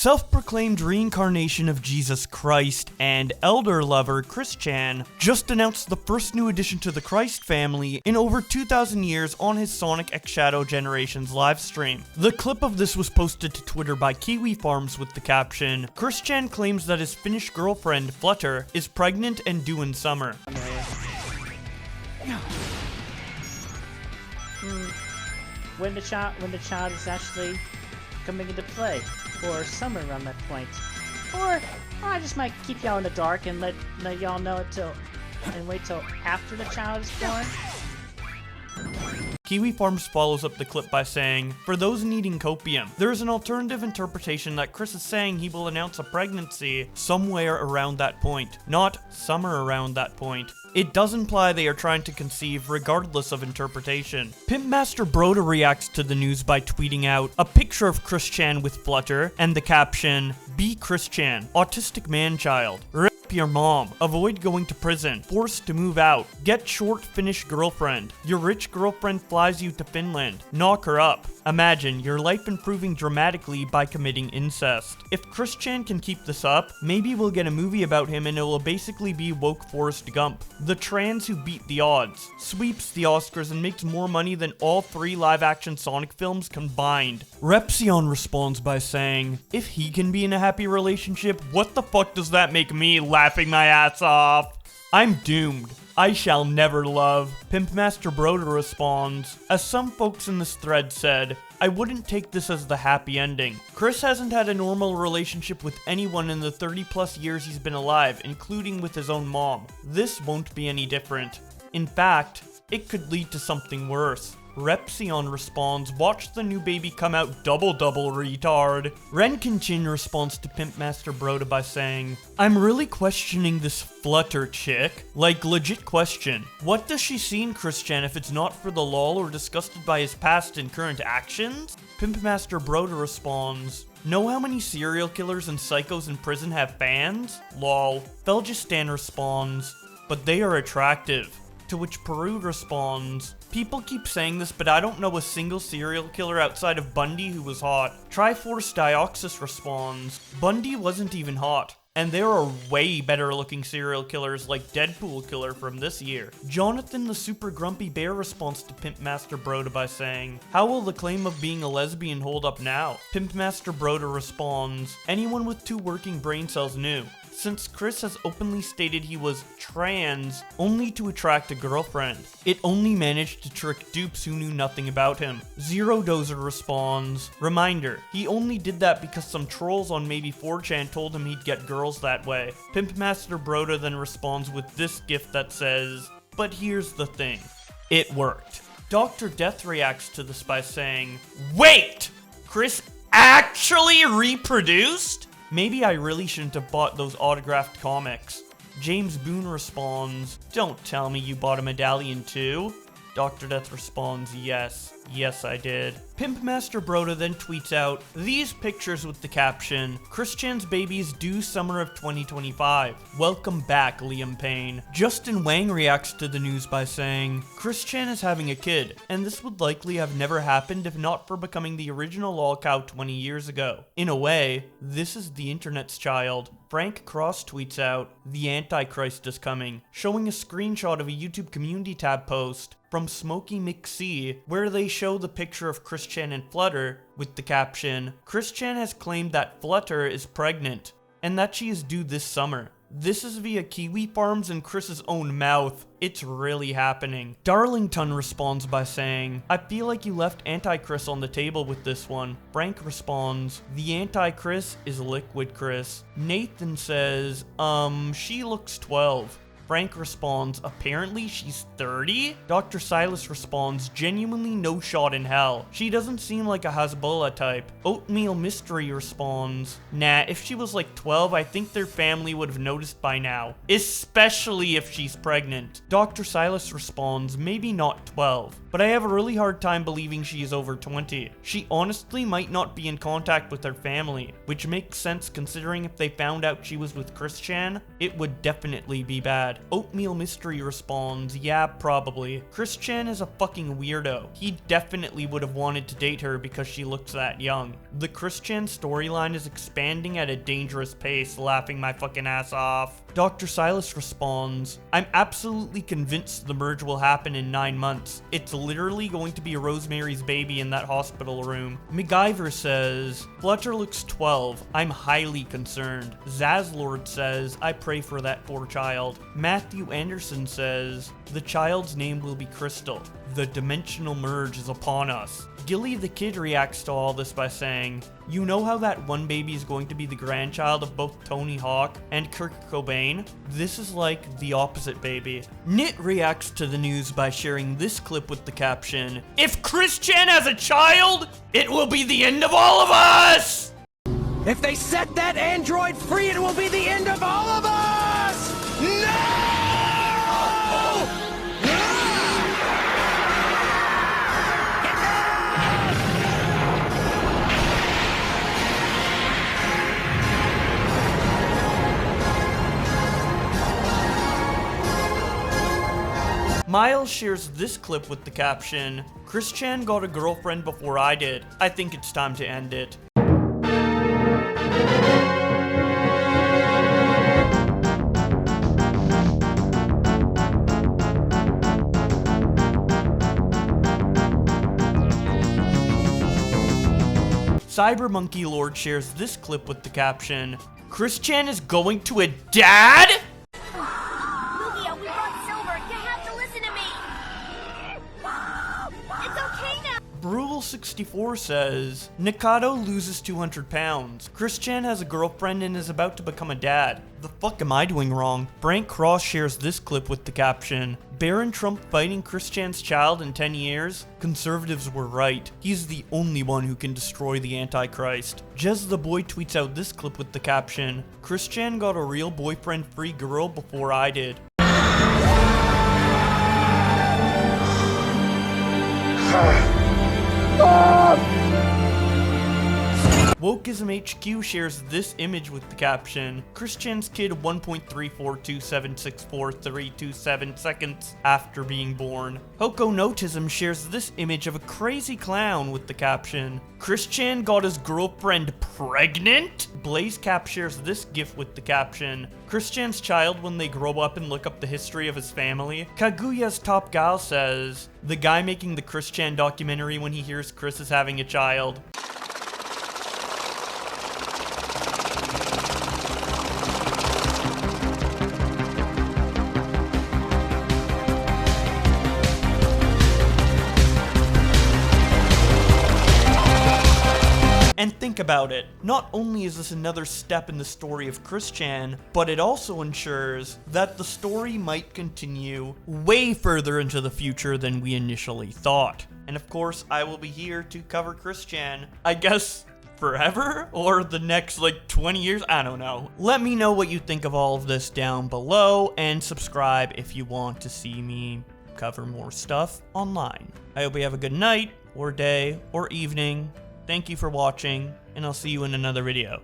self-proclaimed reincarnation of Jesus Christ and elder lover Chris Chan just announced the first new addition to the Christ family in over 2,000 years on his Sonic X Shadow Generations livestream. The clip of this was posted to Twitter by Kiwi Farms with the caption, "Chris Chan claims that his Finnish girlfriend, Flutter, is pregnant and due in summer." When the child is actually coming into play, or summer around that point, or I just might keep y'all in the dark and let y'all know it and wait till after the child is born. Kiwi Farms follows up the clip by saying, "For those needing copium, there is an alternative interpretation that Chris is saying he will announce a pregnancy somewhere around that point, not summer around that point. It does imply they are trying to conceive regardless of interpretation." Pimpmaster Broda reacts to the news by tweeting out a picture of Chris Chan with Flutter and the caption, "Be Chris Chan, autistic man-child. Rip your mom. Avoid going to prison. Forced to move out. Get short Finnish girlfriend. Your rich girlfriend flies you to Finland. Knock her up. Imagine your life improving dramatically by committing incest." If Chris Chan can keep this up, maybe we'll get a movie about him and it will basically be woke Forrest Gump. The trans who beat the odds, sweeps the Oscars and makes more money than all 3 live-action Sonic films combined. Repsion responds by saying, "If he can be in a happy relationship, what the fuck does that make me, laughing my ass off? I'm doomed. I shall never love." Pimpmaster Broda responds, "As some folks in this thread said, I wouldn't take this as the happy ending. Chris hasn't had a normal relationship with anyone in the 30+ years he's been alive, including with his own mom. This won't be any different. In fact, it could lead to something worse." Repsion responds, "Watch the new baby come out double retard." Renkinchin responds to Pimpmaster Broda by saying, "I'm really questioning this Flutter chick. Like, legit question. What does she see in Chris Chan if it's not for the lol or disgusted by his past and current actions?" Pimpmaster Broda responds, "Know how many serial killers and psychos in prison have fans? Lol." Felgistan responds, "But they are attractive." To which Peru responds, "People keep saying this, but I don't know a single serial killer outside of Bundy who was hot." Triforce Dioxys responds, "Bundy wasn't even hot. And there are way better looking serial killers like Deadpool Killer from this year." Jonathan the Super Grumpy Bear responds to Pimpmaster Broda by saying, "How will the claim of being a lesbian hold up now?" Pimpmaster Broda responds, "Anyone with 2 working brain cells knew. Since Chris has openly stated he was trans only to attract a girlfriend, it only managed to trick dupes who knew nothing about him." Zero Dozer responds, "Reminder, he only did that because some trolls on maybe 4chan told him he'd get girls that way." Pimpmaster Broda then responds with this gif that says, "But here's the thing, it worked." Dr. Death reacts to this by saying, "Wait! Chris actually reproduced? Maybe I really shouldn't have bought those autographed comics." James Boone responds, "Don't tell me you bought a medallion too?" Dr. Death responds, Yes, I did." Pimpmaster Broda then tweets out these pictures with the caption, "Chris Chan's baby is due summer of 2025. Welcome back, Liam Payne." Justin Wang reacts to the news by saying, "Chris Chan is having a kid, and this would likely have never happened if not for becoming the original lol cow 20 years ago. In a way, this is the internet's child." Frank Cross tweets out, "The Antichrist is coming," showing a screenshot of a YouTube community tab post from Smokey McC, where they show the picture of Chris Chan and Flutter with the caption, "Chris Chan has claimed that Flutter is pregnant and that she is due this summer. This is via Kiwi Farms and Chris's own mouth. It's really happening." Darlington responds by saying, "I feel like you left Anti-Chris on the table with this one." Frank responds, "The Anti-Chris is Liquid Chris." Nathan says, she looks 12. Frank responds, "Apparently she's 30? Dr. Silas responds, "Genuinely no shot in hell. She doesn't seem like a Hezbollah type." Oatmeal Mystery responds, "Nah, if she was like 12, I think their family would have noticed by now. Especially if she's pregnant." Dr. Silas responds, "Maybe not 12, but I have a really hard time believing she is over 20. She honestly might not be in contact with her family, which makes sense considering if they found out she was with Chris Chan, it would definitely be bad." dad. Oatmeal Mystery responds, yeah, probably. Chris Chan is a fucking weirdo. He definitely would have wanted to date her because she looks that young. The Chris Chan storyline is expanding at a dangerous pace, laughing my fucking ass off. Dr. Silas responds, I'm absolutely convinced the merge will happen in 9 months. It's literally going to be Rosemary's Baby in that hospital room. MacGyver says, Fletcher looks 12. I'm highly concerned. Zazlord says, I pray for that poor child. Matthew Anderson says, the child's name will be Crystal. The dimensional merge is upon us. Gilly the Kid reacts to all this by saying, you know how that one baby is going to be the grandchild of both Tony Hawk and Kurt Cobain? This is like the opposite baby. Nit reacts to the news by sharing this clip with the caption, if Chris Chan has a child, it will be the end of all of us! If they set that android free, it will be the end of all of us! No! Miles shares this clip with the caption, Chris Chan got a girlfriend before I did. I think it's time to end it. Cyber Monkey Lord shares this clip with the caption, Chris Chan is going to a dad? Brule64 says, Nikado loses 200 pounds. Chris Chan has a girlfriend and is about to become a dad. The fuck am I doing wrong? Frank Cross shares this clip with the caption, Barron Trump fighting Chris Chan's child in 10 years? Conservatives were right. He's the only one who can destroy the Antichrist. Jez the Boy tweets out this clip with the caption, Chris Chan got a real boyfriend-free girl before I did. Wokeism HQ shares this image with the caption, Chris Chan's kid 1.342764327 seconds after being born. Hoko Notism shares this image of a crazy clown with the caption, Chris Chan got his girlfriend pregnant? Blazecap shares this gif with the caption, Chris Chan's child when they grow up and look up the history of his family. Kaguya's Top Gal says, the guy making the Chris Chan documentary when he hears Chris is having a child. And think about it, not only is this another step in the story of Chris Chan, but it also ensures that the story might continue way further into the future than we initially thought. And of course, I will be here to cover Chris Chan, I guess, forever? Or the next, 20 years? I don't know. Let me know what you think of all of this down below, and subscribe if you want to see me cover more stuff online. I hope you have a good night, or day, or evening. Thank you for watching, and I'll see you in another video.